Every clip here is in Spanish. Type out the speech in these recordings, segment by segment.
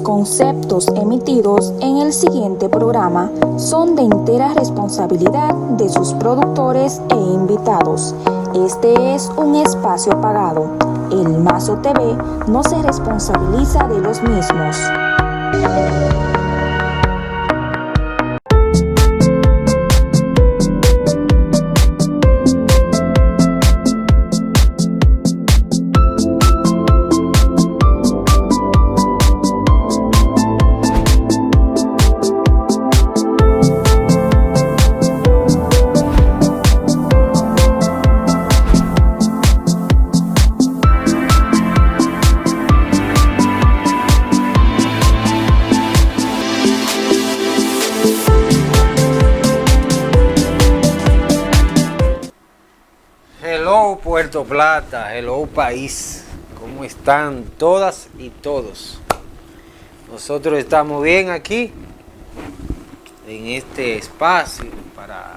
conceptos emitidos en el siguiente programa son de entera responsabilidad de sus productores e invitados. Este es un espacio pagado. El Mazo TV no se responsabiliza de los mismos. Hello Puerto Plata, hello país, ¿cómo están todas y todos? Nosotros estamos bien aquí, en este espacio, para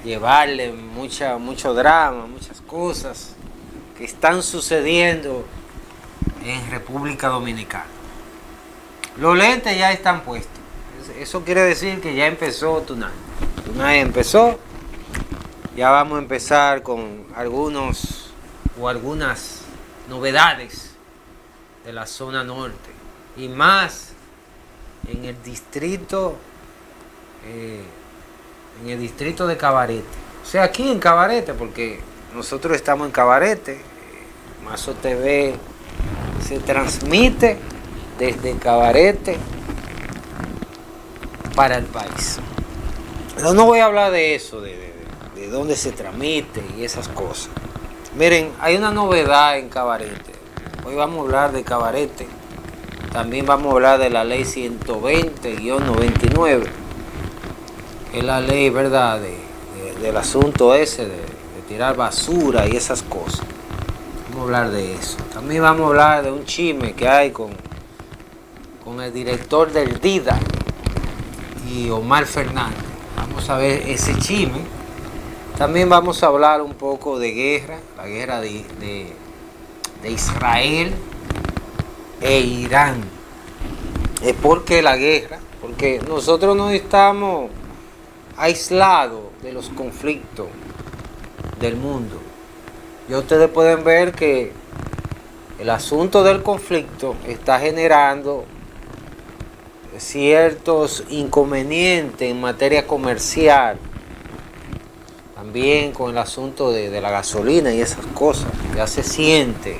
llevarle mucho drama, muchas cosas que están sucediendo en República Dominicana. Los lentes ya están puestos, eso quiere decir que ya empezó Tunay. Tunay empezó. Ya vamos a empezar con algunas novedades de la zona norte y más en el distrito de Cabarete. O sea, aquí en Cabarete, porque nosotros estamos en Cabarete. Mazo TV se transmite desde Cabarete para el país. Pero no voy a hablar de eso, de dónde se transmite y esas cosas. Miren, hay una novedad en Cabarete. Hoy vamos a hablar de Cabarete. También vamos a hablar de la ley 120-99. Es la ley, ¿verdad?, del asunto ese de tirar basura y esas cosas. Vamos a hablar de eso. También vamos a hablar de un chisme que hay con el director del DIDA y Omar Fernández. Vamos a ver ese chisme. También vamos a hablar un poco de guerra, la guerra de Israel e Irán. ¿Por qué la guerra? Porque nosotros no estamos aislados de los conflictos del mundo. Y ustedes pueden ver que el asunto del conflicto está generando ciertos inconvenientes en materia comercial. También con el asunto de la gasolina y esas cosas, ya se siente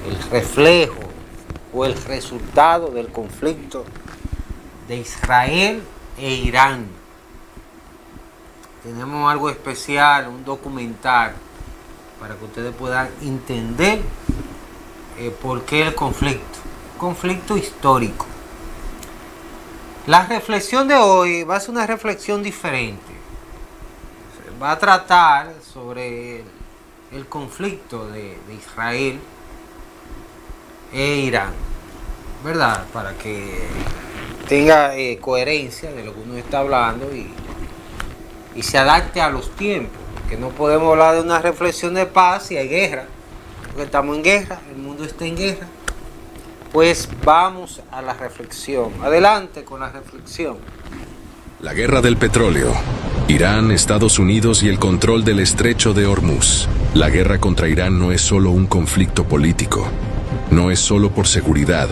el reflejo o el resultado del conflicto de Israel e Irán. Tenemos algo especial, un documental, para que ustedes puedan entender por qué el conflicto histórico. La reflexión de hoy va a ser una reflexión diferente. Va a tratar sobre el conflicto de Israel e Irán, ¿verdad? Para que tenga coherencia de lo que uno está hablando y se adapte a los tiempos. Que no podemos hablar de una reflexión de paz si hay guerra, porque estamos en guerra, el mundo está en guerra. Pues vamos a la reflexión. Adelante con la reflexión. La guerra del petróleo. Irán, Estados Unidos y el control del estrecho de Hormuz. La guerra contra Irán no es solo un conflicto político. No es solo por seguridad,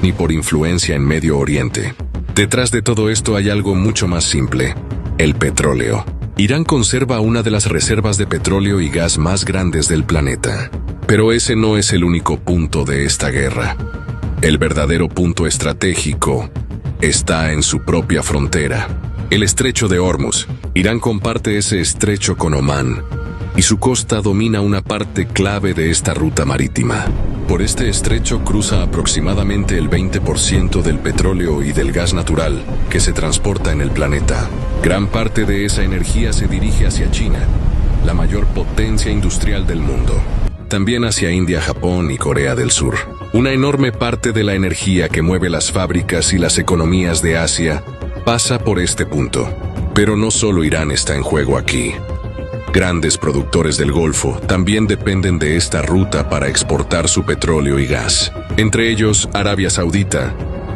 ni por influencia en Medio Oriente. Detrás de todo esto hay algo mucho más simple: el petróleo. Irán conserva una de las reservas de petróleo y gas más grandes del planeta. Pero ese no es el único punto de esta guerra. El verdadero punto estratégico está en su propia frontera. El estrecho de Hormuz. Irán comparte ese estrecho con Omán, y su costa domina una parte clave de esta ruta marítima. Por este estrecho cruza aproximadamente el 20% del petróleo y del gas natural que se transporta en el planeta. Gran parte de esa energía se dirige hacia China, la mayor potencia industrial del mundo. También hacia India, Japón y Corea del Sur. Una enorme parte de la energía que mueve las fábricas y las economías de Asia pasa por este punto. Pero no solo Irán está en juego aquí. Grandes productores del Golfo también dependen de esta ruta para exportar su petróleo y gas. Entre ellos, Arabia Saudita,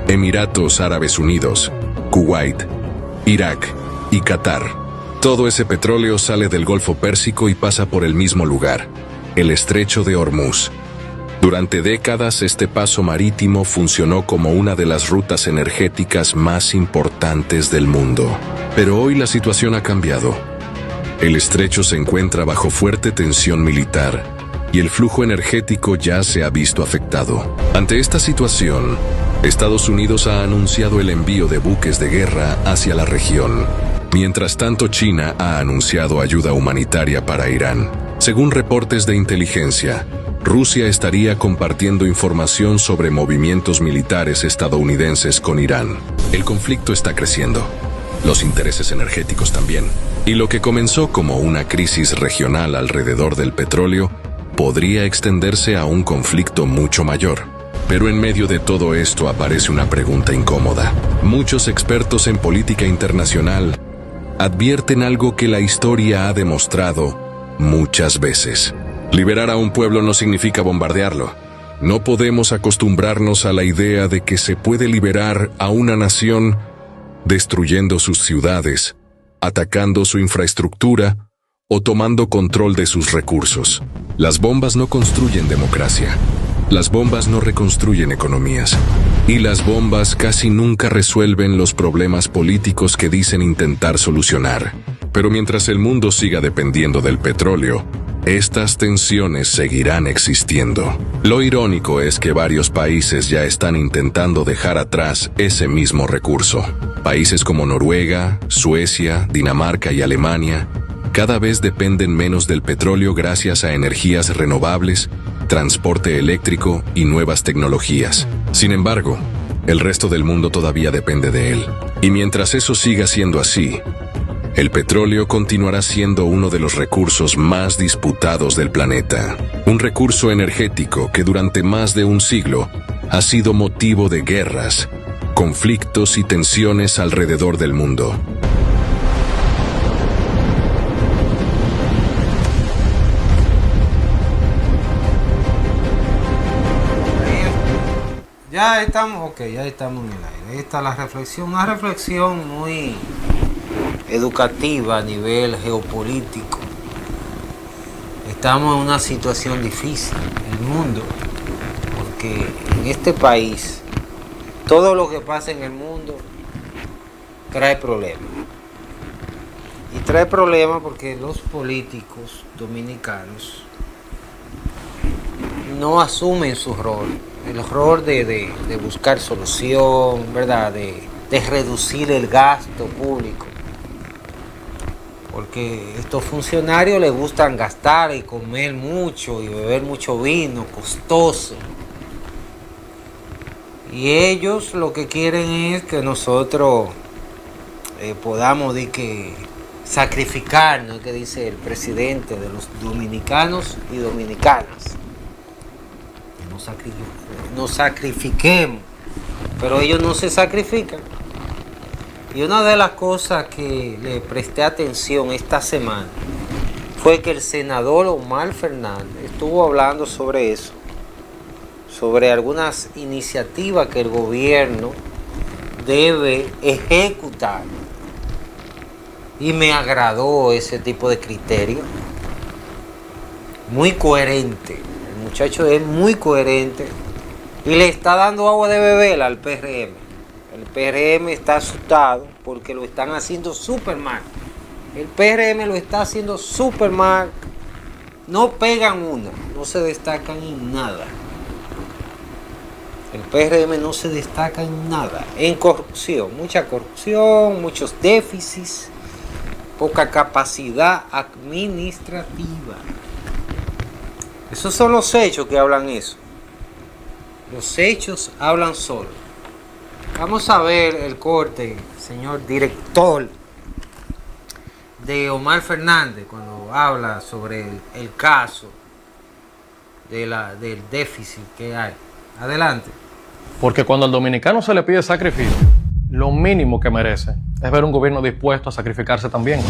Emiratos Árabes Unidos, Kuwait, Irak y Qatar. Todo ese petróleo sale del Golfo Pérsico y pasa por el mismo lugar, el Estrecho de Hormuz. Durante décadas, este paso marítimo funcionó como una de las rutas energéticas más importantes del mundo. Pero hoy la situación ha cambiado. El estrecho se encuentra bajo fuerte tensión militar y el flujo energético ya se ha visto afectado. Ante esta situación, Estados Unidos ha anunciado el envío de buques de guerra hacia la región. Mientras tanto, China ha anunciado ayuda humanitaria para Irán. Según reportes de inteligencia, Rusia estaría compartiendo información sobre movimientos militares estadounidenses con Irán. El conflicto está creciendo, los intereses energéticos también, y lo que comenzó como una crisis regional alrededor del petróleo podría extenderse a un conflicto mucho mayor. Pero en medio de todo esto aparece una pregunta incómoda. Muchos expertos en política internacional advierten algo que la historia ha demostrado muchas veces. Liberar a un pueblo no significa bombardearlo. No podemos acostumbrarnos a la idea de que se puede liberar a una nación destruyendo sus ciudades, atacando su infraestructura o tomando control de sus recursos. Las bombas no construyen democracia. Las bombas no reconstruyen economías. Y las bombas casi nunca resuelven los problemas políticos que dicen intentar solucionar. Pero mientras el mundo siga dependiendo del petróleo, estas tensiones seguirán existiendo. Lo irónico es que varios países ya están intentando dejar atrás ese mismo recurso. Países como Noruega, Suecia, Dinamarca y Alemania cada vez dependen menos del petróleo gracias a energías renovables, transporte eléctrico y nuevas tecnologías. Sin embargo, el resto del mundo todavía depende de él. Y mientras eso siga siendo así, el petróleo continuará siendo uno de los recursos más disputados del planeta. Un recurso energético que durante más de un siglo ha sido motivo de guerras, conflictos y tensiones alrededor del mundo. Ya estamos en el aire. Ahí está la reflexión, una reflexión muy educativa a nivel geopolítico. Estamos en una situación difícil en el mundo, porque en este país todo lo que pasa en el mundo trae problemas. Y trae problemas porque los políticos dominicanos no asumen su rol, el rol de buscar solución, ¿verdad? De reducir el gasto público. Porque estos funcionarios les gustan gastar y comer mucho y beber mucho vino, costoso. Y ellos lo que quieren es que nosotros podamos sacrificarnos, que dice el presidente de los dominicanos y dominicanas. Nos sacrifiquemos, pero ellos no se sacrifican. Y una de las cosas que le presté atención esta semana fue que el senador Omar Fernández estuvo hablando sobre eso, sobre algunas iniciativas que el gobierno debe ejecutar. Y me agradó ese tipo de criterio. Muy coherente. El muchacho es muy coherente y le está dando agua de beber al PRM. El PRM está asustado porque lo están haciendo súper mal. El PRM lo está haciendo súper mal. No pegan una, no se destacan en nada. El PRM no se destaca en nada. En corrupción, muchos déficits, poca capacidad administrativa. Esos son los hechos que hablan eso. Los hechos hablan solos. Vamos a ver el corte, señor director, de Omar Fernández cuando habla sobre el caso del déficit que hay. Adelante. Porque cuando al dominicano se le pide sacrificio, lo mínimo que merece es ver un gobierno dispuesto a sacrificarse también.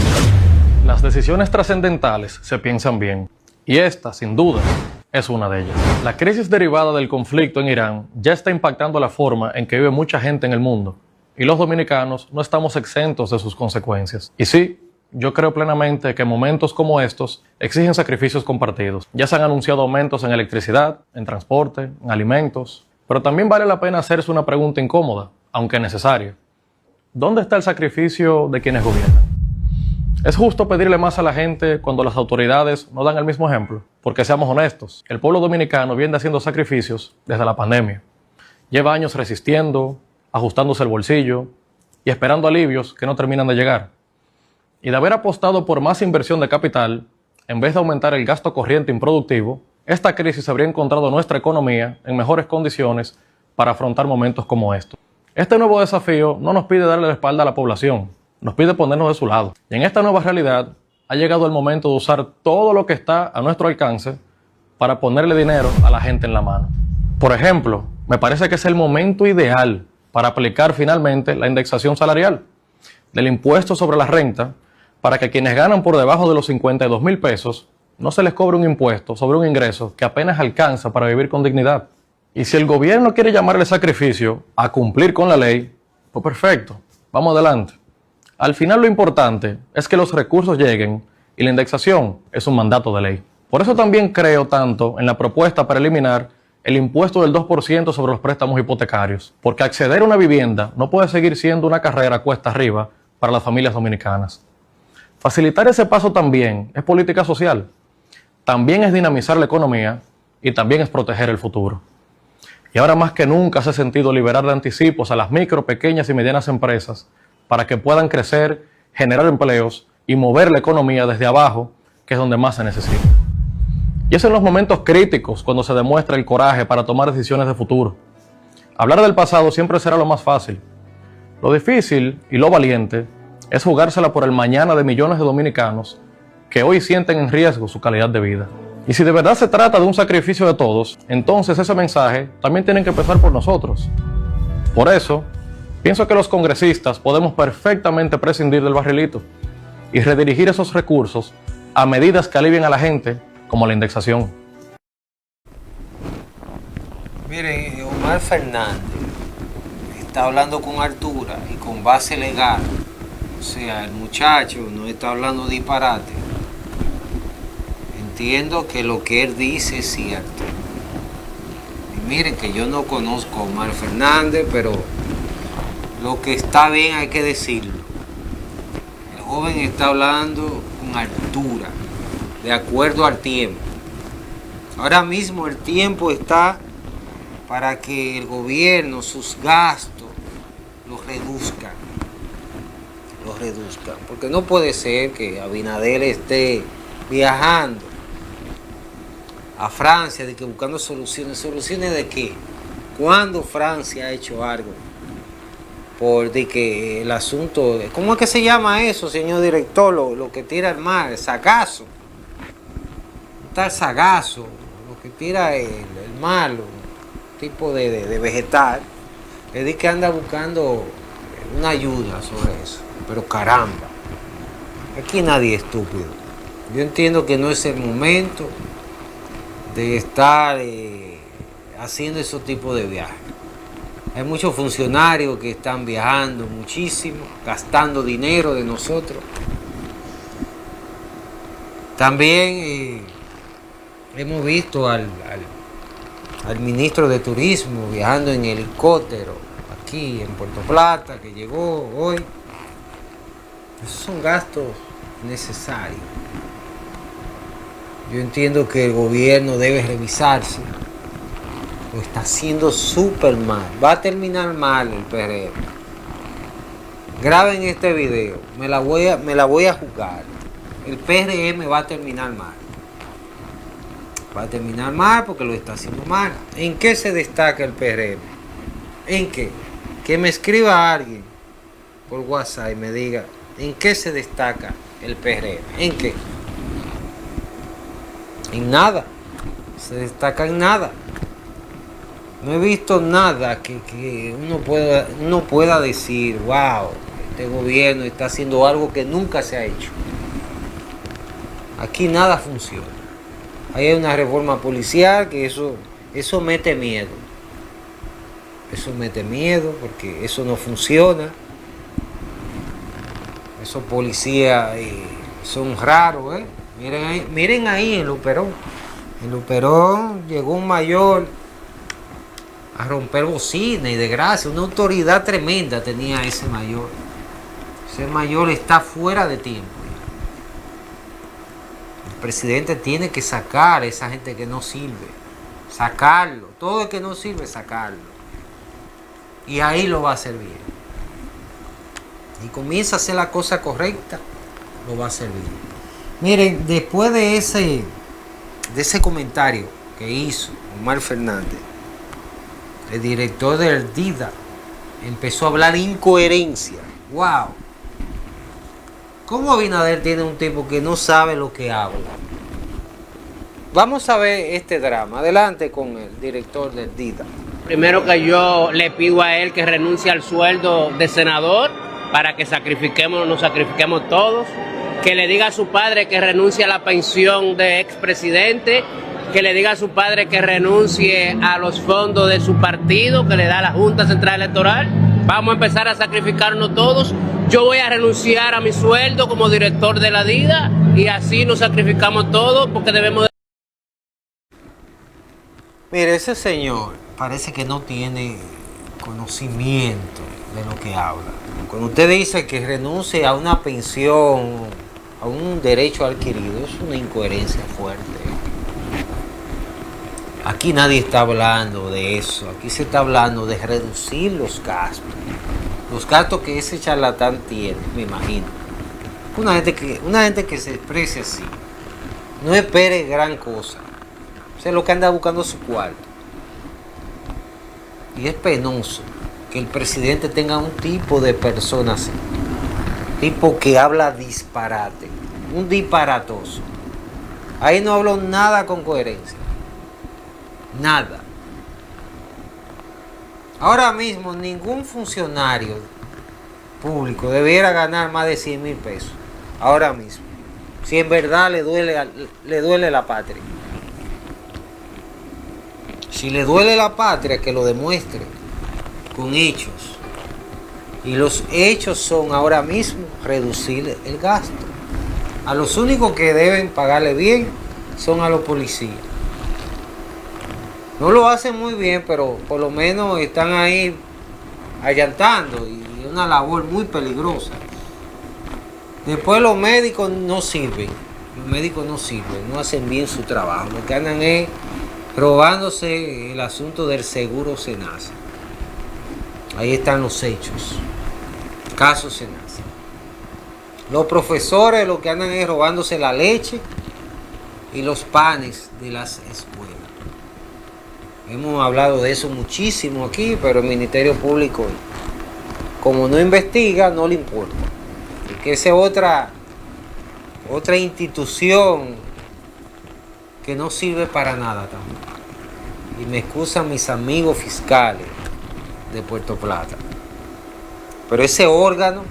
Las decisiones trascendentales se piensan bien, y esta, sin duda, es una de ellas. La crisis derivada del conflicto en Irán ya está impactando la forma en que vive mucha gente en el mundo, y los dominicanos no estamos exentos de sus consecuencias. Y sí, yo creo plenamente que momentos como estos exigen sacrificios compartidos. Ya se han anunciado aumentos en electricidad, en transporte, en alimentos, pero también vale la pena hacerse una pregunta incómoda, aunque necesaria. ¿Dónde está el sacrificio de quienes gobiernan? ¿Es justo pedirle más a la gente cuando las autoridades no dan el mismo ejemplo? Porque seamos honestos, el pueblo dominicano viene haciendo sacrificios desde la pandemia. Lleva años resistiendo, ajustándose el bolsillo y esperando alivios que no terminan de llegar. Y de haber apostado por más inversión de capital, en vez de aumentar el gasto corriente improductivo, esta crisis habría encontrado nuestra economía en mejores condiciones para afrontar momentos como estos. Este nuevo desafío no nos pide darle la espalda a la población, nos pide ponernos de su lado. Y en esta nueva realidad ha llegado el momento de usar todo lo que está a nuestro alcance para ponerle dinero a la gente en la mano. Por ejemplo, me parece que es el momento ideal para aplicar finalmente la indexación salarial del impuesto sobre la renta, para que quienes ganan por debajo de los 52,000 pesos no se les cobre un impuesto sobre un ingreso que apenas alcanza para vivir con dignidad. Y si el gobierno quiere llamarle sacrificio a cumplir con la ley, pues perfecto, vamos adelante. Al final lo importante es que los recursos lleguen y la indexación es un mandato de ley. Por eso también creo tanto en la propuesta para eliminar el impuesto del 2% sobre los préstamos hipotecarios, porque acceder a una vivienda no puede seguir siendo una carrera cuesta arriba para las familias dominicanas. Facilitar ese paso también es política social, también es dinamizar la economía y también es proteger el futuro. Y ahora más que nunca hace sentido liberar de anticipos a las micro, pequeñas y medianas empresas para que puedan crecer, generar empleos y mover la economía desde abajo, que es donde más se necesita. Y es en los momentos críticos cuando se demuestra el coraje para tomar decisiones de futuro. Hablar del pasado siempre será lo más fácil. Lo difícil y lo valiente es jugársela por el mañana de millones de dominicanos que hoy sienten en riesgo su calidad de vida. Y si de verdad se trata de un sacrificio de todos, entonces ese mensaje también tiene que empezar por nosotros. Por eso, pienso que los congresistas podemos perfectamente prescindir del barrilito y redirigir esos recursos a medidas que alivien a la gente, como la indexación. Miren, Omar Fernández está hablando con altura y con base legal. O sea, el muchacho no está hablando disparate. Entiendo que lo que él dice es cierto. Y miren que yo no conozco a Omar Fernández, pero lo que está bien hay que decirlo. El joven está hablando con altura, de acuerdo al tiempo. Ahora mismo el tiempo está para que el gobierno, sus gastos, los reduzcan. Porque no puede ser que Abinader esté viajando a Francia de que buscando soluciones. ¿Soluciones de qué? ¿Cuándo Francia ha hecho algo? Por de que el asunto, ¿cómo es que se llama eso, señor director? Lo que tira el mar, el sagazo. Está el sagazo, lo que tira el mar, tipo de vegetal. Es de que anda buscando una ayuda sobre eso. Pero caramba, aquí nadie es estúpido. Yo entiendo que no es el momento de estar haciendo esos tipos de viajes. Hay muchos funcionarios que están viajando muchísimo, gastando dinero de nosotros. También hemos visto al ministro de Turismo viajando en helicóptero aquí en Puerto Plata, que llegó hoy. Esos son gastos necesarios. Yo entiendo que el gobierno debe revisarse. Lo está haciendo súper mal. Va a terminar mal el PRM. Graben este video. Me la voy a jugar. El PRM va a terminar mal. Va a terminar mal porque lo está haciendo mal. ¿En qué se destaca el PRM? ¿En qué? Que me escriba alguien por WhatsApp y me diga ¿en qué se destaca el PRM? ¿En qué? En nada. Se destaca en nada. No he visto nada que uno pueda decir, wow, este gobierno está haciendo algo que nunca se ha hecho. Aquí nada funciona. Ahí hay una reforma policial que eso mete miedo. Eso mete miedo porque eso no funciona. Esos policías son raros, ¿eh? Miren ahí en Luperón. En Luperón llegó un mayor a romper bocina y de gracia. Una autoridad tremenda tenía ese mayor. Ese mayor está fuera de tiempo. El presidente tiene que sacar a esa gente que no sirve. Sacarlo. Todo el que no sirve, sacarlo. Y ahí lo va a hacer bien. Y comienza a hacer la cosa correcta, lo va a hacer bien. Miren, después de ese comentario que hizo Omar Fernández, el director del DIDA empezó a hablar incoherencia. ¡Wow! ¿Cómo Abinader tiene un tipo que no sabe lo que habla? Vamos a ver este drama. Adelante con el director del DIDA. Primero que yo le pido a él que renuncie al sueldo de senador para que nos sacrifiquemos todos. Que le diga a su padre que renuncie a la pensión de expresidente. Que le diga a su padre que renuncie a los fondos de su partido que le da la Junta Central Electoral. Vamos a empezar a sacrificarnos todos. Yo voy a renunciar a mi sueldo como director de la DIDA y así nos sacrificamos todos porque debemos de... Mire, ese señor parece que no tiene conocimiento de lo que habla. Cuando usted dice que renuncie a una pensión, a un derecho adquirido, es una incoherencia fuerte. Aquí nadie está hablando de eso. Aquí se está hablando de reducir los gastos. Los gastos que ese charlatán tiene, me imagino. Una gente que se exprese así, no espere gran cosa. O sea, lo que anda buscando su cuarto. Y es penoso que el presidente tenga un tipo de persona así. Tipo que habla disparate. Un disparatoso. Ahí no hablo nada con coherencia. Nada. Ahora mismo ningún funcionario público debiera ganar más de 100,000 pesos. Ahora mismo. Si en verdad le duele la patria. Si le duele la patria, que lo demuestre con hechos. Y los hechos son ahora mismo reducir el gasto. A los únicos que deben pagarle bien son a los policías. No lo hacen muy bien, pero por lo menos están ahí allantando y es una labor muy peligrosa. Después los médicos no sirven. Los médicos no sirven, no hacen bien su trabajo. Lo que andan es robándose el asunto del seguro Senasa. Ahí están los hechos. Caso Senasa. Los profesores lo que andan es robándose la leche y los panes de las escuelas. Hemos hablado de eso muchísimo aquí, pero el Ministerio Público, como no investiga, no le importa. Porque esa es otra institución que no sirve para nada también. Y me excusan mis amigos fiscales de Puerto Plata. Pero ese órgano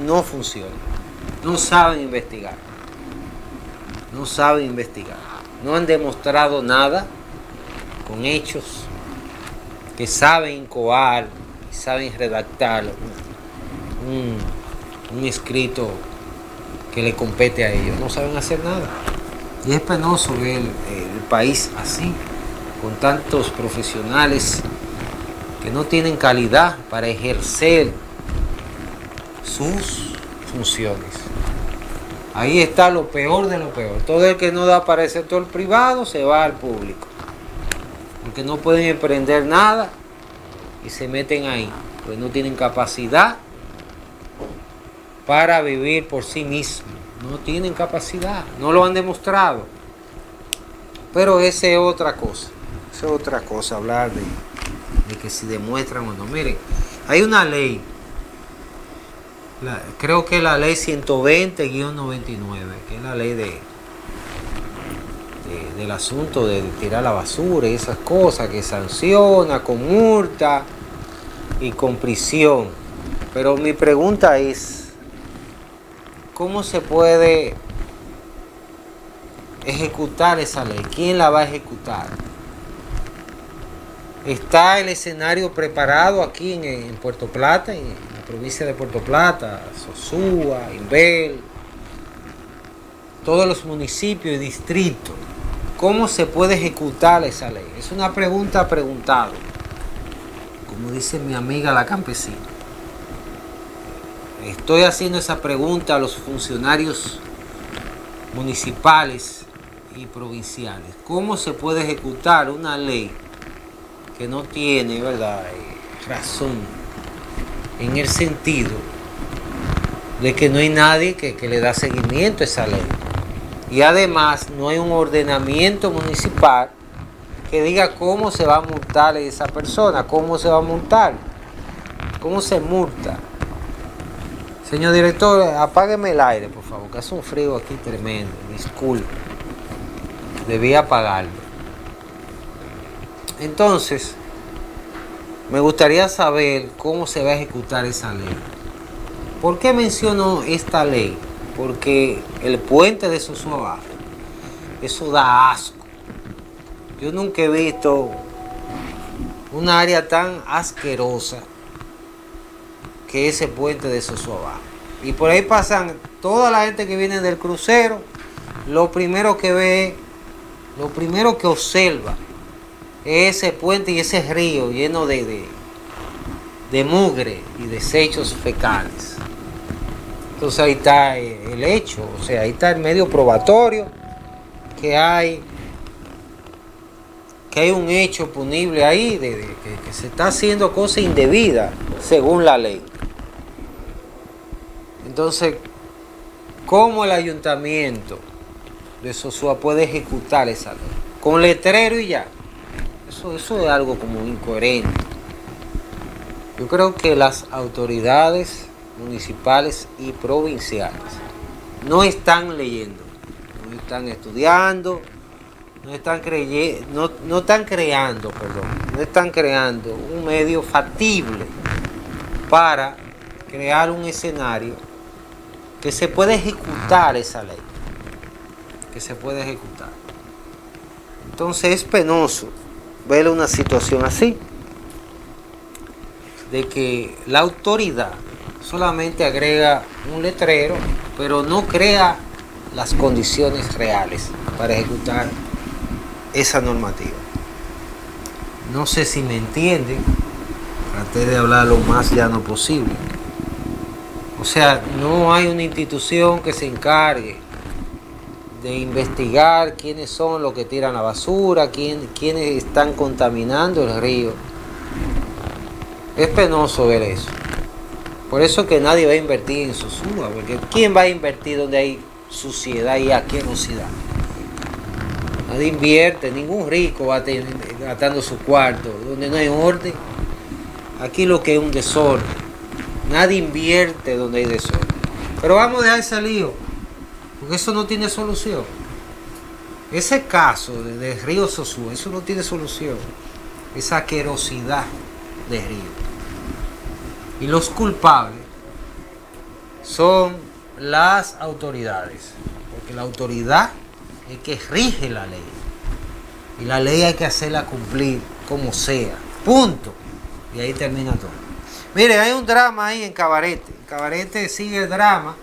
no funciona. No saben investigar. No saben investigar. No han demostrado nada con hechos, que saben incoar y saben redactar un escrito que le compete a ellos. No saben hacer nada. Y es penoso ver el país así, con tantos profesionales que no tienen calidad para ejercer sus funciones. Ahí está lo peor de lo peor. Todo el que no da para el sector privado se va al público. Porque no pueden emprender nada y se meten ahí. Pues no tienen capacidad para vivir por sí mismos. No tienen capacidad. No lo han demostrado. Pero esa es otra cosa. Esa es otra cosa, hablar de que si demuestran o no. Miren, hay una ley. Creo que es la ley 120-99, que es la ley del asunto de tirar la basura y esas cosas, que sanciona con multa y con prisión. Pero mi pregunta es, ¿cómo se puede ejecutar esa ley? ¿Quién la va a ejecutar? ¿Está el escenario preparado aquí en Puerto Plata, en la provincia de Puerto Plata, Sosúa, Inbel, todos los municipios y distritos? ¿Cómo se puede ejecutar esa ley? Es una pregunta preguntado, como dice mi amiga la campesina. Estoy haciendo esa pregunta a los funcionarios municipales y provinciales. ¿Cómo se puede ejecutar una ley que no tiene, ¿verdad?, razón, en el sentido de que no hay nadie que le da seguimiento a esa ley? Y además no hay un ordenamiento municipal que diga cómo se va a multar a esa persona, cómo se va a multar, cómo se multa. Señor director, apágueme el aire, por favor, que hace un frío aquí tremendo. Disculpe, debí apagarlo. Entonces, me gustaría saber cómo se va a ejecutar esa ley. ¿Por qué menciono esta ley? Porque el puente de Sosúa, eso da asco. Yo nunca he visto un área tan asquerosa que ese puente de Sosúa. Y por ahí pasan toda la gente que viene del crucero. Lo primero que ve, lo primero que observa es ese puente y ese río lleno de mugre y desechos fecales. Entonces ahí está el hecho, o sea, ahí está el medio probatorio que hay un hecho punible ahí que se está haciendo cosa indebida según la ley. Entonces, ¿cómo el ayuntamiento de Sosúa puede ejecutar esa ley? Con letrero y ya. Eso es algo como incoherente. Yo creo que las autoridades municipales y provinciales no están leyendo, no están estudiando, no están creando un medio factible para crear un escenario que se pueda ejecutar esa ley, que se pueda ejecutar. Entonces es penoso ver una situación así, de que la autoridad solamente agrega un letrero, pero no crea las condiciones reales para ejecutar esa normativa. No sé si me entienden, traté de hablar lo más llano posible. O sea, no hay una institución que se encargue de investigar quiénes son los que tiran la basura, quiénes están contaminando el río. Es penoso ver eso. Por eso que nadie va a invertir en Sosúa, porque ¿quién va a invertir donde hay suciedad y asquerosidad? Nadie invierte, ningún rico va a tener gastando su cuarto, donde no hay orden. Aquí lo que es un desorden. Nadie invierte donde hay desorden. Pero vamos a dejar ese lío, porque eso no tiene solución. Ese caso de río Sosúa, eso no tiene solución. Esa asquerosidad de río. Y los culpables son las autoridades, porque la autoridad es que rige la ley. Y la ley hay que hacerla cumplir como sea. Punto. Y ahí termina todo. Mire, hay un drama ahí en Cabarete. En Cabarete sigue el drama.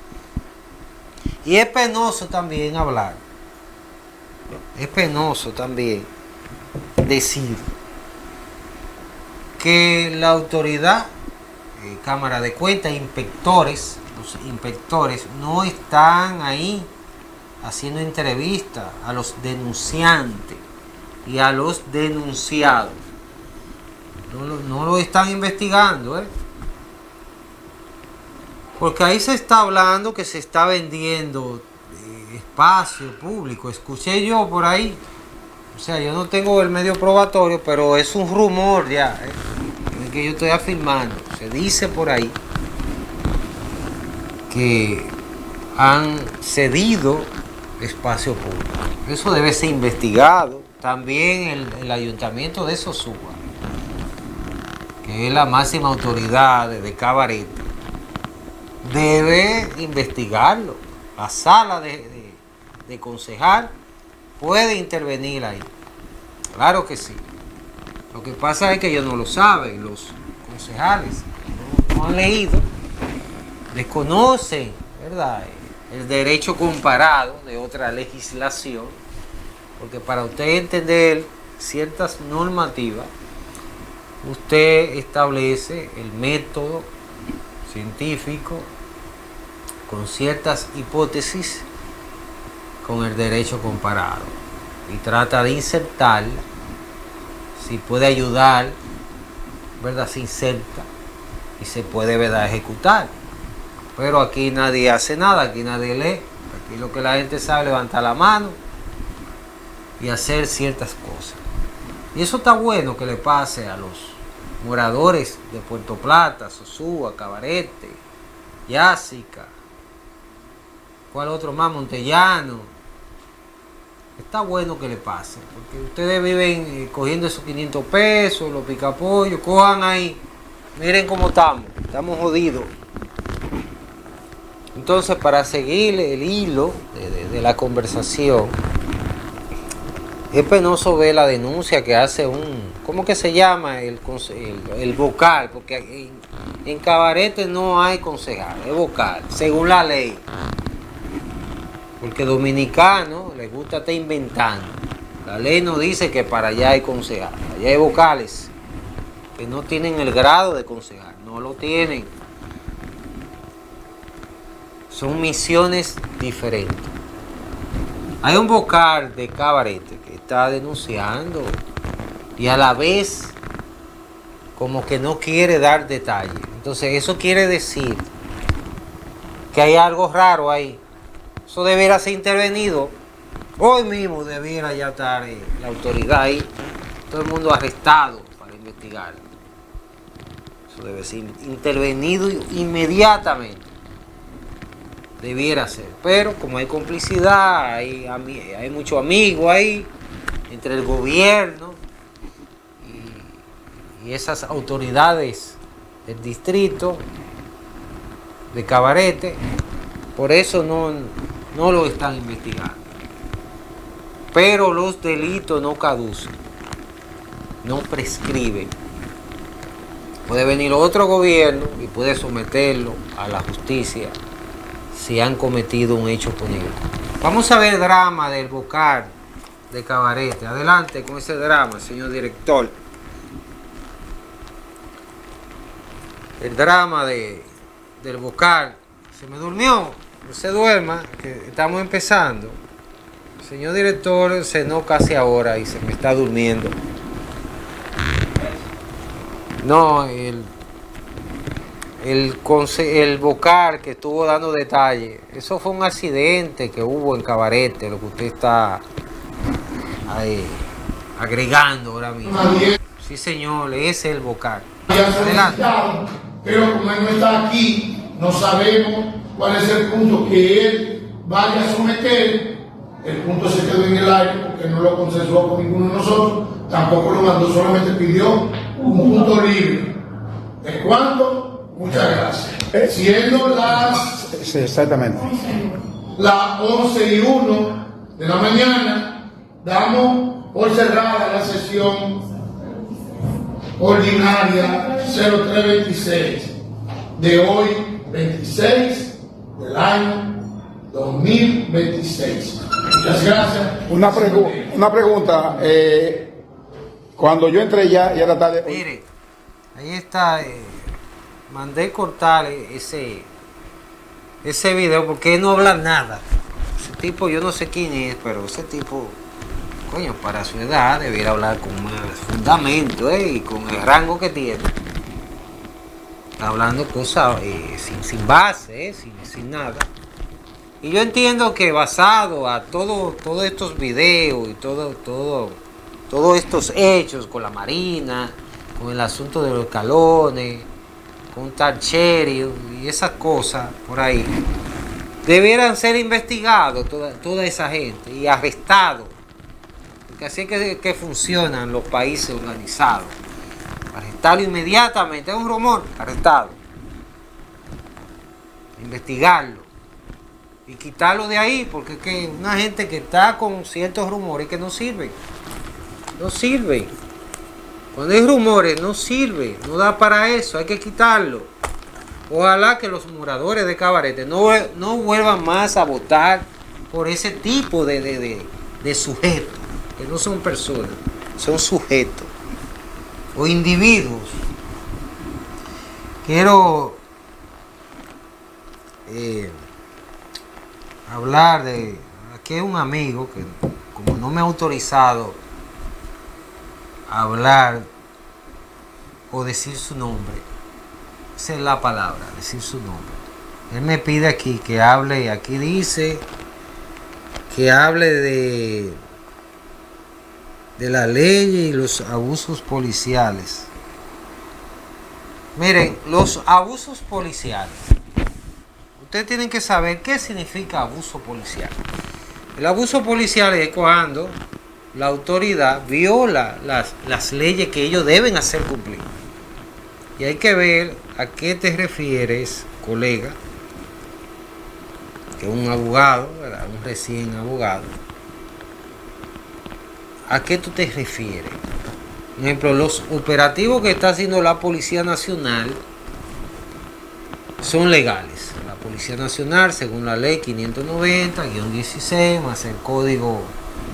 Y es penoso también hablar. Es penoso también decir que la autoridad, Cámara de Cuentas, inspectores, los inspectores no están ahí haciendo entrevistas a los denunciantes y a los denunciados. No lo están investigando, porque ahí se está hablando que se está vendiendo espacio público. Escuché yo por ahí, o sea, yo no tengo el medio probatorio, pero es un rumor ya, que yo estoy afirmando. Se dice por ahí que han cedido espacio público. Eso debe ser investigado. También el ayuntamiento de Sosúa, que es la máxima autoridad de Cabarete, debe investigarlo. la sala de concejal puede intervenir ahí. Claro que sí. Lo que pasa es que ellos no lo saben, los concejales no han leído, desconocen, ¿verdad?, el derecho comparado de otra legislación, porque para usted entender ciertas normativas, usted establece el método científico con ciertas hipótesis con el derecho comparado y trata de insertar, si puede ayudar, ¿verdad?, se inserta y se puede, ¿verdad?, ejecutar. Pero aquí nadie hace nada, aquí nadie lee. Aquí lo que la gente sabe es levantar la mano y hacer ciertas cosas. Y eso está bueno que le pase a los moradores de Puerto Plata, Sosúa, Cabarete, Yásica, ¿cuál otro más? Montellano. Está bueno que le pase, porque ustedes viven cogiendo esos 500 pesos, los picapollos, cojan ahí. Miren cómo estamos jodidos. Entonces, para seguir el hilo de la conversación, es penoso ver la denuncia que hace ¿cómo que se llama? El vocal, porque en Cabarete no hay concejal, es vocal, según la ley. Porque dominicano les gusta estar inventando. La ley no dice que para allá hay concejal, allá hay vocales que no tienen el grado de concejal, no lo tienen. Son misiones diferentes. Hay un vocal de Cabarete que está denunciando y a la vez como que no quiere dar detalles. Entonces eso quiere decir que hay algo raro ahí. Eso debiera ser intervenido. Hoy mismo debiera ya estar la autoridad ahí, todo el mundo arrestado para investigar. Eso debe ser intervenido inmediatamente. Debiera ser, pero como hay complicidad, hay mucho amigo ahí entre el gobierno y esas autoridades del distrito de Cabarete, por eso no lo están investigando. Pero los delitos no caducen, no prescriben. Puede venir otro gobierno y puede someterlo a la justicia si han cometido un hecho punible. Vamos a ver el drama del vocal de Cabarete. Adelante con ese drama, señor director. El drama del vocal. Se me durmió, no se duerma, que estamos empezando. El señor director cenó casi ahora y se me está durmiendo. No, el vocal que estuvo dando detalles, eso fue un accidente que hubo en Cabarete, lo que usted está ahí agregando ahora mismo. Sí, señor, ese es el vocal. Adelante. Pero como él no está aquí, no sabemos cuál es el punto que él vaya a someter. El punto se quedó en el aire porque no lo consensuó con ninguno de nosotros, tampoco lo mandó, solamente pidió un punto libre. ¿De cuándo? Muchas gracias. Siendo las... Sí, exactamente. Las 11:01 de la mañana, damos por cerrada la sesión ordinaria 0326 de hoy, 26 del año 2026. Muchas gracias. Una pregunta. Cuando yo entré ya era tarde. Mire, ahí está. Mandé cortar ese video porque él no habla nada. Ese tipo, yo no sé quién es, pero ese tipo, coño, para su edad debiera hablar con más fundamento y con el rango que tiene. Está hablando cosas sin base, sin nada. Y yo entiendo que basado a todos estos videos y todos estos hechos con la Marina, con el asunto de los escalones, con Tarcherio y esas cosas por ahí, debieran ser investigados toda esa gente y arrestados. Porque así es que funcionan los países organizados. Arrestarlo inmediatamente, es un rumor, arrestado. Investigarlo. y quitarlo de ahí, porque es que una gente que está con ciertos rumores que no sirven. No sirven. Cuando hay rumores, no sirve, no da para eso, hay que quitarlo. Ojalá que los moradores de Cabarete no vuelvan más a votar por ese tipo de sujetos, que no son personas, son sujetos o individuos. Quiero hablar de aquí hay un amigo que, como no me ha autorizado a hablar o decir su nombre, esa es la palabra, decir su nombre. Él me pide aquí que hable, aquí dice que hable de la ley y los abusos policiales. Miren, los abusos policiales. Ustedes tienen que saber qué significa abuso policial. El abuso policial es cuando la autoridad viola las leyes que ellos deben hacer cumplir. Y hay que ver a qué te refieres, colega, que es un abogado, ¿verdad? Un recién abogado. ¿A qué tú te refieres? Por ejemplo, los operativos que está haciendo la Policía Nacional son legales. La Policía Nacional, según la ley 590-16, más el Código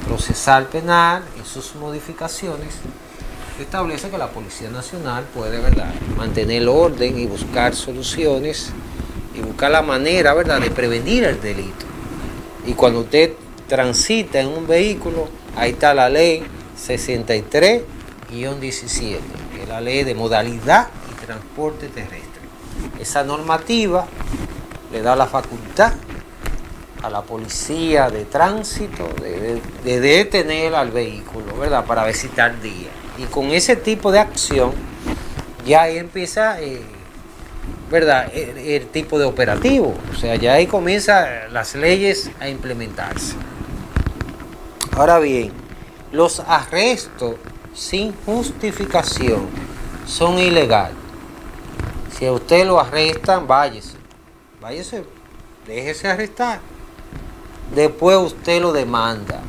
Procesal Penal, en sus modificaciones, establece que la Policía Nacional puede, ¿verdad?, mantener el orden y buscar soluciones y buscar la manera, ¿verdad?, de prevenir el delito. Y cuando usted transita en un vehículo, ahí está la ley 63-17, que es la ley de modalidad y transporte terrestre. Esa normativa le da la facultad a la policía de tránsito de detener al vehículo, ¿verdad?, para visitar día. Y con ese tipo de acción ya ahí empieza, ¿verdad?, el tipo de operativo. O sea, ya ahí comienzan las leyes a implementarse. Ahora bien, los arrestos sin justificación son ilegales. Si a usted lo arrestan, váyase, déjese arrestar. Después usted lo demanda.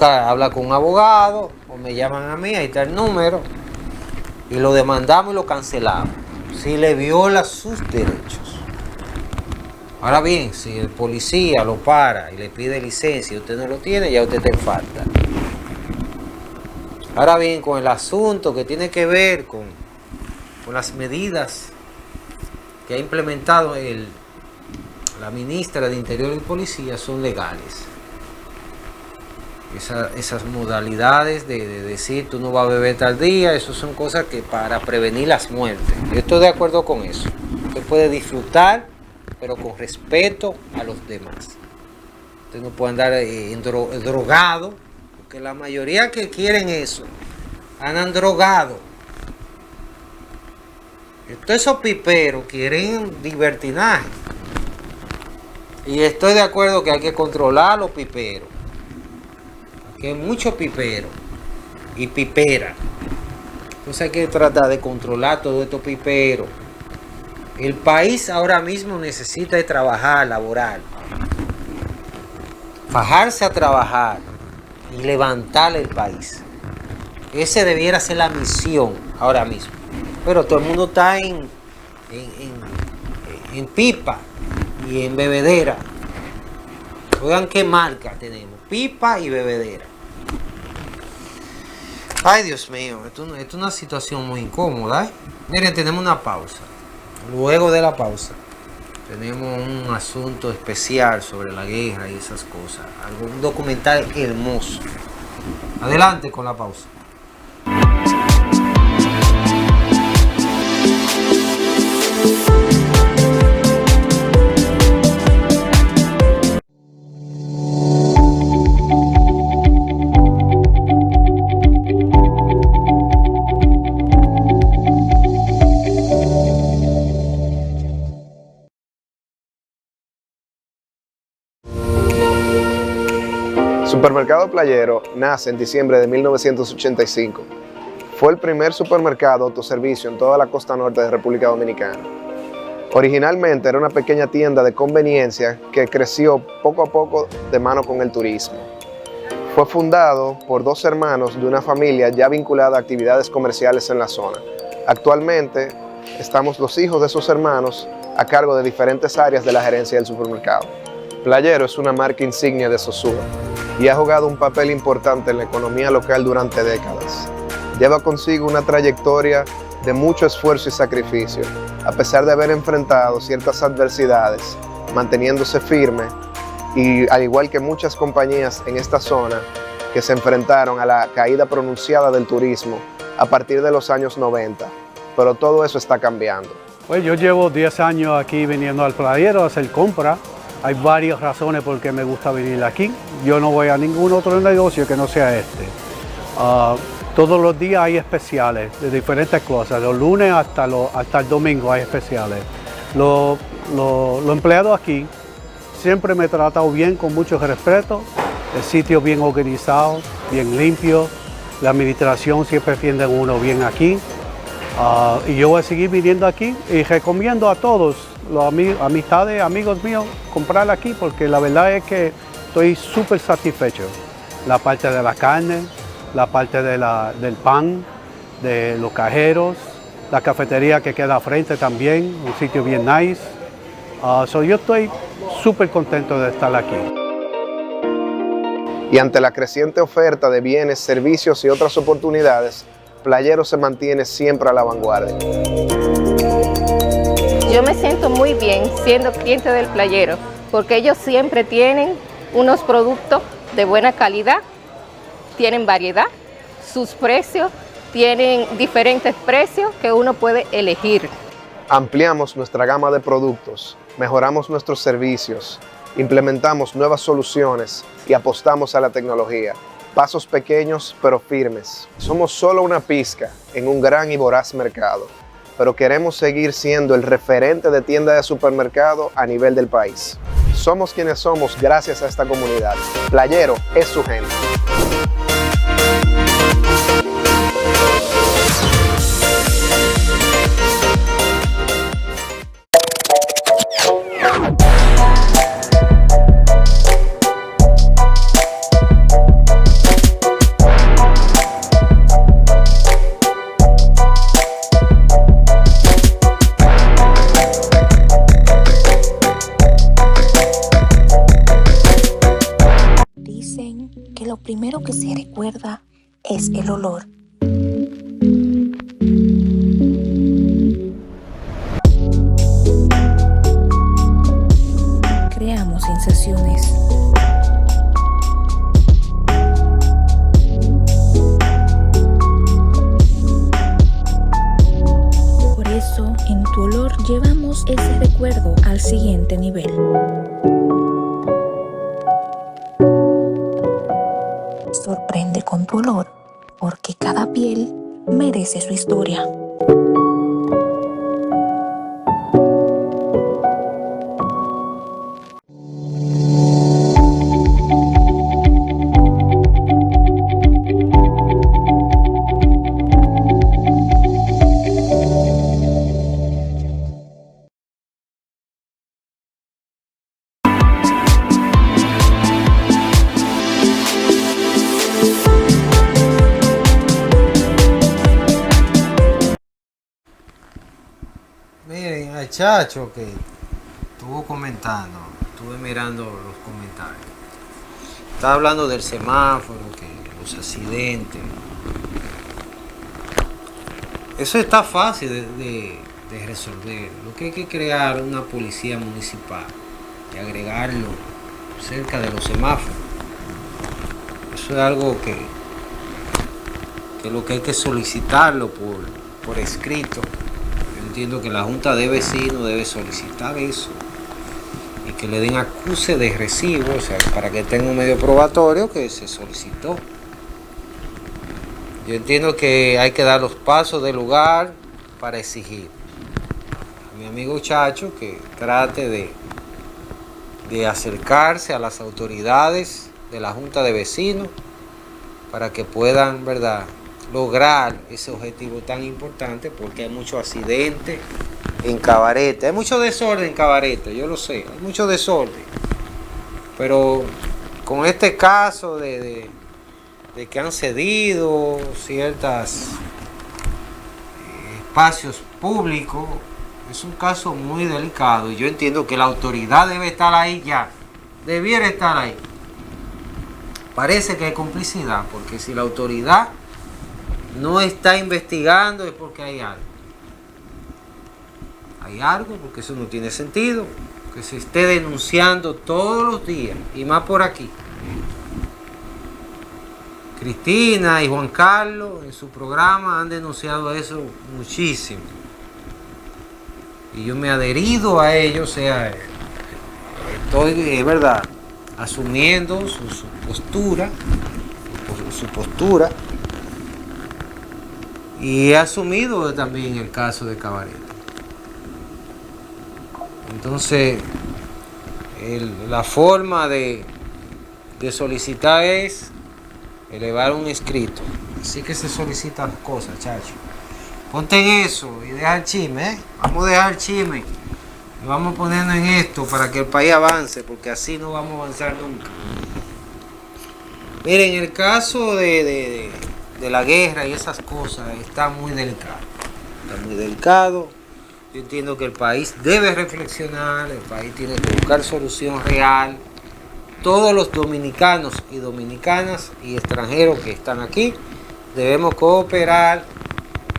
Habla con un abogado o me llaman a mí, ahí está el número, y lo demandamos y lo cancelamos si le viola sus derechos. Ahora bien, si el policía lo para y le pide licencia y usted no lo tiene, ya usted te falta. Ahora bien, con el asunto que tiene que ver con las medidas que ha implementado la ministra de Interior y Policía, son legales. Esas modalidades de decir tú no vas a beber tal día, eso son cosas que para prevenir las muertes. Yo estoy de acuerdo con eso. Usted puede disfrutar, pero con respeto a los demás. Usted no puede andar drogado, porque la mayoría que quieren eso andan drogados. Todos esos piperos quieren libertinaje. Y estoy de acuerdo que hay que controlar los piperos. Que hay muchos piperos y piperas. Entonces hay que tratar de controlar todos estos piperos. El país ahora mismo necesita de trabajar, laborar. Fajarse a trabajar y levantar el país. Esa debiera ser la misión ahora mismo. Pero todo el mundo está en pipa y en bebedera. Oigan qué marca tenemos, pipa y bebedera. Ay, Dios mío, esto es una situación muy incómoda, ¿eh? Miren, tenemos una pausa. Luego de la pausa, tenemos un asunto especial sobre la guerra y esas cosas. Un documental hermoso. Adelante con la pausa. Supermercado Playero nace en diciembre de 1985. Fue el primer supermercado autoservicio en toda la costa norte de República Dominicana. Originalmente era una pequeña tienda de conveniencia que creció poco a poco de mano con el turismo. Fue fundado por 2 hermanos de una familia ya vinculada a actividades comerciales en la zona. Actualmente estamos los hijos de esos hermanos a cargo de diferentes áreas de la gerencia del supermercado. Playero es una marca insignia de Sosúa y ha jugado un papel importante en la economía local durante décadas. Lleva consigo una trayectoria de mucho esfuerzo y sacrificio, a pesar de haber enfrentado ciertas adversidades, manteniéndose firme y al igual que muchas compañías en esta zona que se enfrentaron a la caída pronunciada del turismo a partir de los años 90, pero todo eso está cambiando. Pues yo llevo 10 años aquí viniendo al Playero a hacer compras. Hay varias razones por qué me gusta venir aquí. Yo no voy a ningún otro negocio que no sea este. Todos los días hay especiales de diferentes cosas. Los lunes hasta el domingo hay especiales. Los empleados aquí siempre me han tratado bien, con mucho respeto. El sitio bien organizado, bien limpio. La administración siempre atiende a uno bien aquí. Y yo voy a seguir viniendo aquí y recomiendo a todos, amistades, amigos míos, comprar aquí porque la verdad es que estoy súper satisfecho. La parte de la carne, la parte del pan, de los cajeros, la cafetería que queda al frente también, un sitio bien nice. Yo estoy súper contento de estar aquí. Y ante la creciente oferta de bienes, servicios y otras oportunidades, Playero se mantiene siempre a la vanguardia. Yo me siento muy bien siendo cliente del Playero, porque ellos siempre tienen unos productos de buena calidad, tienen variedad, sus precios tienen diferentes precios que uno puede elegir. Ampliamos nuestra gama de productos, mejoramos nuestros servicios, implementamos nuevas soluciones y apostamos a la tecnología. Pasos pequeños pero firmes. Somos solo una pizca en un gran y voraz mercado, pero queremos seguir siendo el referente de tienda de supermercado a nivel del país. Somos quienes somos gracias a esta comunidad. Playero es su gente. Dicen que lo primero que se recuerda es el olor. Creamos sensaciones. Por eso, en tu olor llevamos ese recuerdo al siguiente nivel. Sorprende con tu olor, porque cada piel merece su historia. Miren, al Chacho que estuvo comentando, estuve mirando los comentarios. Estaba hablando del semáforo, que los accidentes. Eso está fácil de resolver. Lo que hay que crear una policía municipal y agregarlo cerca de los semáforos. Eso es algo que lo que hay que solicitarlo por escrito. Entiendo que la Junta de Vecinos debe solicitar eso y que le den acuse de recibo, o sea, para que tenga un medio probatorio que se solicitó. Yo entiendo que hay que dar los pasos del lugar para exigir. A mi amigo Chacho que trate de acercarse a las autoridades de la Junta de Vecinos para que puedan, ¿verdad?, lograr ese objetivo tan importante, porque hay muchos accidentes en Cabarete. Hay mucho desorden en Cabarete, yo lo sé, hay mucho desorden. Pero con este caso de que han cedido ciertos espacios públicos, es un caso muy delicado y yo entiendo que la autoridad debe estar ahí ya, debiera estar ahí. Parece que hay complicidad, porque si la autoridad no está investigando es porque hay algo. Hay algo, porque eso no tiene sentido, que se esté denunciando todos los días, y más por aquí. Cristina y Juan Carlos en su programa han denunciado eso muchísimo. Y yo me he adherido a ellos, o sea, estoy, es verdad, asumiendo su postura, y he asumido también el caso de Cabarete. Entonces, la forma de solicitar es elevar un escrito. Así que se solicitan las cosas, chacho. Ponte en eso y deja el chisme, ¿eh? Vamos a dejar el chisme y vamos poniendo en esto para que el país avance, porque así no vamos a avanzar nunca. Miren, el caso de la guerra y esas cosas está muy delicado. Está muy delicado. Yo entiendo que el país debe reflexionar, el país tiene que buscar solución real. Todos los dominicanos y dominicanas y extranjeros que están aquí debemos cooperar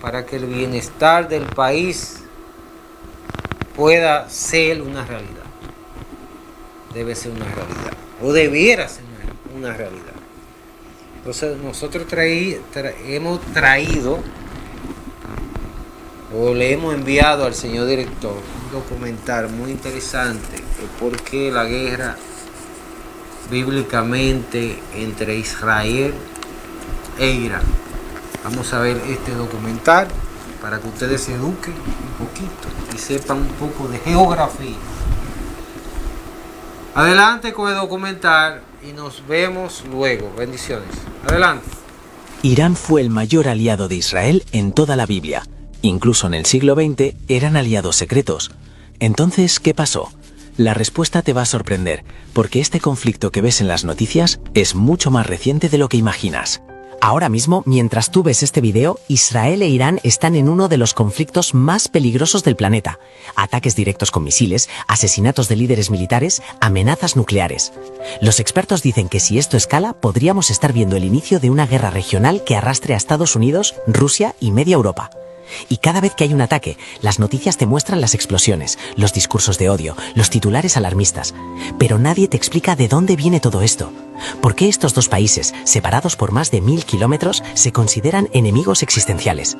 para que el bienestar del país pueda ser una realidad. Debe ser una realidad, o debiera ser una realidad. Entonces nosotros hemos traído o le hemos enviado al señor director un documental muy interesante de por qué la guerra bíblicamente entre Israel e Irán. Vamos a ver este documental para que ustedes se eduquen un poquito y sepan un poco de geografía. Adelante con el documental y nos vemos luego. Bendiciones. Adelante. Irán fue el mayor aliado de Israel en toda la Biblia. Incluso en el siglo XX eran aliados secretos. Entonces, ¿qué pasó? La respuesta te va a sorprender, porque este conflicto que ves en las noticias es mucho más reciente de lo que imaginas. Ahora mismo, mientras tú ves este video, Israel e Irán están en uno de los conflictos más peligrosos del planeta. Ataques directos con misiles, asesinatos de líderes militares, amenazas nucleares. Los expertos dicen que si esto escala, podríamos estar viendo el inicio de una guerra regional que arrastre a Estados Unidos, Rusia y media Europa. Y cada vez que hay un ataque, las noticias te muestran las explosiones, los discursos de odio, los titulares alarmistas. Pero nadie te explica de dónde viene todo esto. ¿Por qué estos dos países, separados por más de 1000 kilómetros, se consideran enemigos existenciales?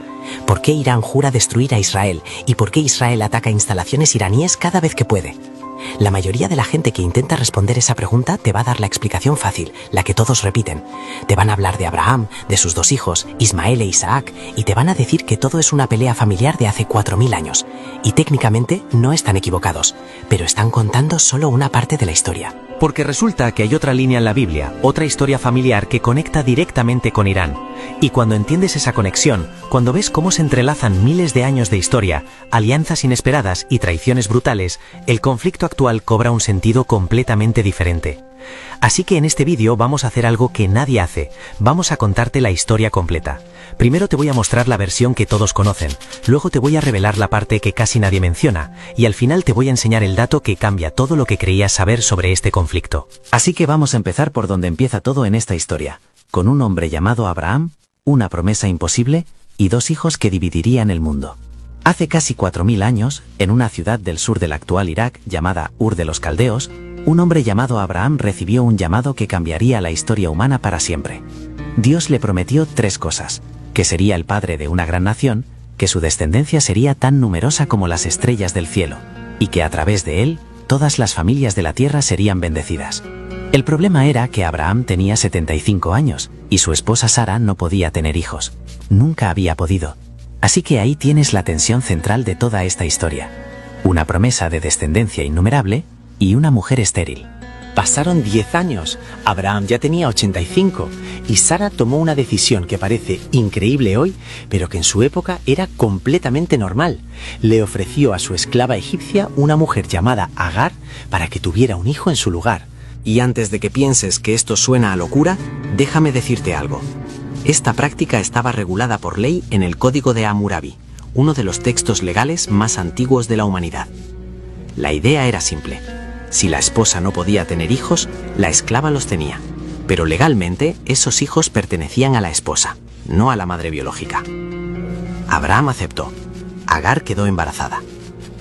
¿Por qué Irán jura destruir a Israel? ¿Y por qué Israel ataca instalaciones iraníes cada vez que puede? La mayoría de la gente que intenta responder esa pregunta te va a dar la explicación fácil, la que todos repiten. Te van a hablar de Abraham, de sus dos hijos, Ismael e Isaac, y te van a decir que todo es una pelea familiar de hace 4000 años. Y técnicamente no están equivocados, pero están contando solo una parte de la historia. Porque resulta que hay otra línea en la Biblia, otra historia familiar que conecta directamente con Irán. Y cuando entiendes esa conexión, cuando ves cómo se entrelazan miles de años de historia, alianzas inesperadas y traiciones brutales, el conflicto actual cobra un sentido completamente diferente. Así que en este vídeo vamos a hacer algo que nadie hace, vamos a contarte la historia completa. Primero te voy a mostrar la versión que todos conocen, luego te voy a revelar la parte que casi nadie menciona, y al final te voy a enseñar el dato que cambia todo lo que creías saber sobre este conflicto. Así que vamos a empezar por donde empieza todo en esta historia, con un hombre llamado Abraham, una promesa imposible y dos hijos que dividirían el mundo. Hace casi 4000 años, en una ciudad del sur del actual Irak llamada Ur de los Caldeos, un hombre llamado Abraham recibió un llamado que cambiaría la historia humana para siempre. Dios le prometió 3 cosas: que sería el padre de una gran nación, que su descendencia sería tan numerosa como las estrellas del cielo, y que a través de él, todas las familias de la tierra serían bendecidas. El problema era que Abraham tenía 75 años, y su esposa Sara no podía tener hijos. Nunca había podido. Así que ahí tienes la tensión central de toda esta historia. Una promesa de descendencia innumerable y una mujer estéril. Pasaron 10 años, Abraham ya tenía 85 y Sara tomó una decisión que parece increíble hoy, pero que en su época era completamente normal. Le ofreció a su esclava egipcia una mujer llamada Agar para que tuviera un hijo en su lugar. Y antes de que pienses que esto suena a locura, déjame decirte algo. Esta práctica estaba regulada por ley en el Código de Hammurabi, uno de los textos legales más antiguos de la humanidad. La idea era simple. Si la esposa no podía tener hijos, la esclava los tenía. Pero legalmente, esos hijos pertenecían a la esposa, no a la madre biológica. Abraham aceptó. Agar quedó embarazada.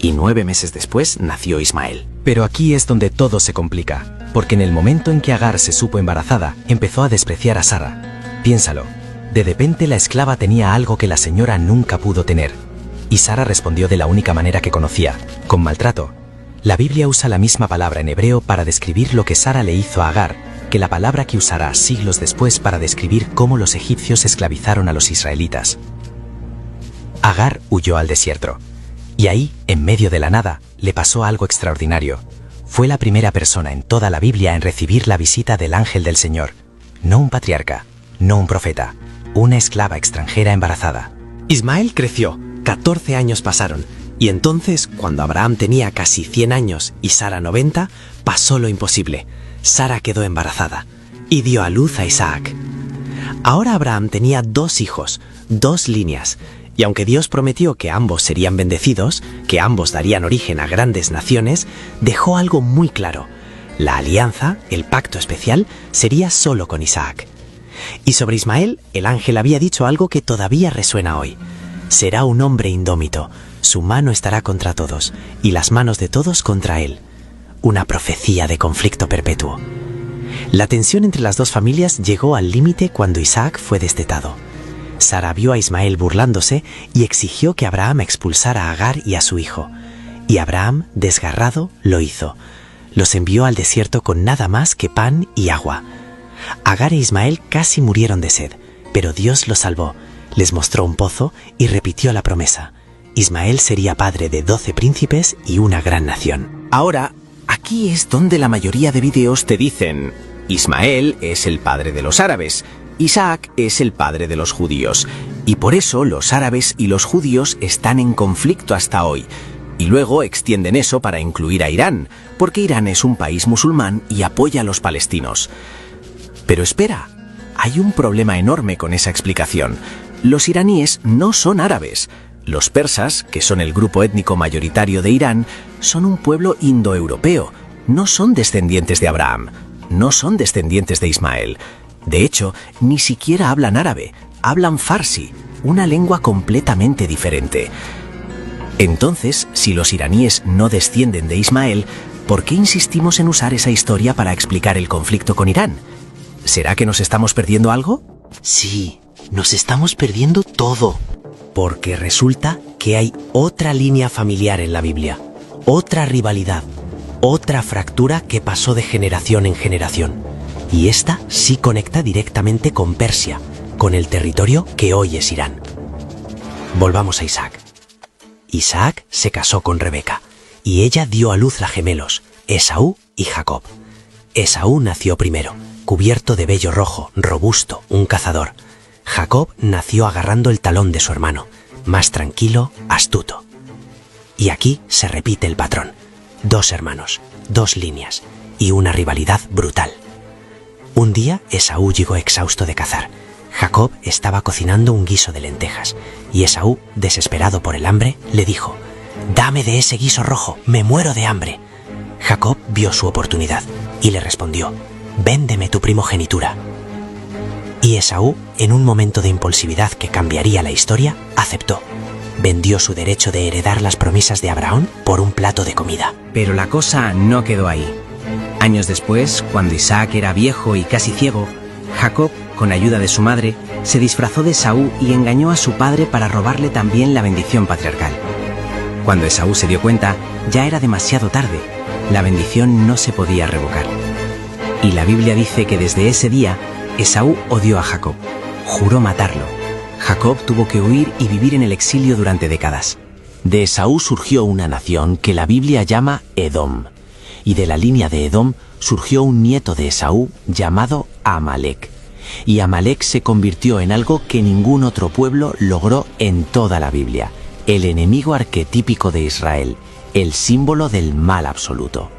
Y 9 meses después nació Ismael. Pero aquí es donde todo se complica, porque en el momento en que Agar se supo embarazada, empezó a despreciar a Sara. Piénsalo, de repente la esclava tenía algo que la señora nunca pudo tener. Y Sara respondió de la única manera que conocía, con maltrato. La Biblia usa la misma palabra en hebreo para describir lo que Sara le hizo a Agar, que la palabra que usará siglos después para describir cómo los egipcios esclavizaron a los israelitas. Agar huyó al desierto. Y ahí, en medio de la nada, le pasó algo extraordinario. Fue la primera persona en toda la Biblia en recibir la visita del ángel del Señor. No un patriarca, no un profeta, una esclava extranjera embarazada. Ismael creció, 14 años pasaron, y entonces, cuando Abraham tenía casi 100 años y Sara 90, pasó lo imposible. Sara quedó embarazada y dio a luz a Isaac. Ahora Abraham tenía 2 hijos, 2 líneas, y aunque Dios prometió que ambos serían bendecidos, que ambos darían origen a grandes naciones, dejó algo muy claro. La alianza, el pacto especial, sería solo con Isaac. Y sobre Ismael, el ángel había dicho algo que todavía resuena hoy. Será un hombre indómito, su mano estará contra todos, y las manos de todos contra él. Una profecía de conflicto perpetuo. La tensión entre las 2 familias llegó al límite cuando Isaac fue destetado. Sara vio a Ismael burlándose y exigió que Abraham expulsara a Agar y a su hijo. Y Abraham, desgarrado, lo hizo. Los envió al desierto con nada más que pan y agua. Agar e Ismael casi murieron de sed, pero Dios los salvó. Les mostró un pozo y repitió la promesa. Ismael sería padre de 12 príncipes y una gran nación. Ahora, aquí es donde la mayoría de videos te dicen: Ismael es el padre de los árabes, Isaac es el padre de los judíos, y por eso los árabes y los judíos están en conflicto hasta hoy. Y luego extienden eso para incluir a Irán, porque Irán es un país musulmán y apoya a los palestinos. Pero espera, hay un problema enorme con esa explicación. Los iraníes no son árabes. Los persas, que son el grupo étnico mayoritario de Irán, son un pueblo indoeuropeo. No son descendientes de Abraham, no son descendientes de Ismael. De hecho, ni siquiera hablan árabe, hablan farsi, una lengua completamente diferente. Entonces, si los iraníes no descienden de Ismael, ¿por qué insistimos en usar esa historia para explicar el conflicto con Irán? ¿Será que nos estamos perdiendo algo? Sí, nos estamos perdiendo todo. Porque resulta que hay otra línea familiar en la Biblia, otra rivalidad, otra fractura que pasó de generación en generación. Y esta sí conecta directamente con Persia, con el territorio que hoy es Irán. Volvamos a Isaac. Isaac se casó con Rebeca, y ella dio a luz a gemelos, Esaú y Jacob. Esaú nació primero, cubierto de vello rojo, robusto, un cazador. Jacob nació agarrando el talón de su hermano, más tranquilo, astuto. Y aquí se repite el patrón. 2 hermanos, 2 líneas y una rivalidad brutal. Un día Esaú llegó exhausto de cazar. Jacob estaba cocinando un guiso de lentejas y Esaú, desesperado por el hambre, le dijo: «Dame de ese guiso rojo, me muero de hambre». Jacob vio su oportunidad y le respondió: «Véndeme tu primogenitura». Y Esaú, en un momento de impulsividad que cambiaría la historia, aceptó. Vendió su derecho de heredar las promesas de Abraham por un plato de comida. Pero la cosa no quedó ahí. Años después, cuando Isaac era viejo y casi ciego, Jacob, con ayuda de su madre, se disfrazó de Esaú y engañó a su padre para robarle también la bendición patriarcal. Cuando Esaú se dio cuenta, ya era demasiado tarde. La bendición no se podía revocar. Y la Biblia dice que desde ese día, Esaú odió a Jacob. Juró matarlo. Jacob tuvo que huir y vivir en el exilio durante décadas. De Esaú surgió una nación que la Biblia llama Edom. y de la línea de Edom surgió un nieto de Esaú llamado Amalek. Y Amalek se convirtió en algo que ningún otro pueblo logró en toda la Biblia, el enemigo arquetípico de Israel, el símbolo del mal absoluto.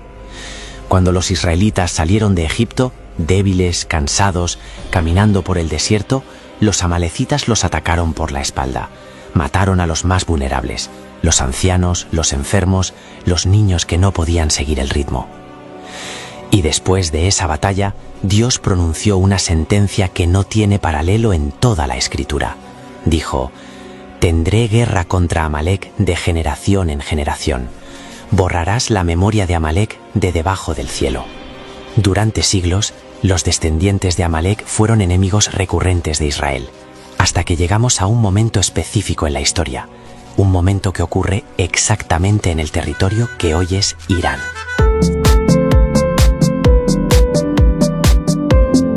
Cuando los israelitas salieron de Egipto, débiles, cansados, caminando por el desierto, los amalecitas los atacaron por la espalda. Mataron a los más vulnerables, los ancianos, los enfermos, los niños que no podían seguir el ritmo. Y después de esa batalla, Dios pronunció una sentencia que no tiene paralelo en toda la Escritura. Dijo: «Tendré guerra contra Amalek de generación en generación. Borrarás la memoria de Amalek de debajo del cielo». Durante siglos, los descendientes de Amalek fueron enemigos recurrentes de Israel, hasta que llegamos a un momento específico en la historia, un momento que ocurre exactamente en el territorio que hoy es Irán.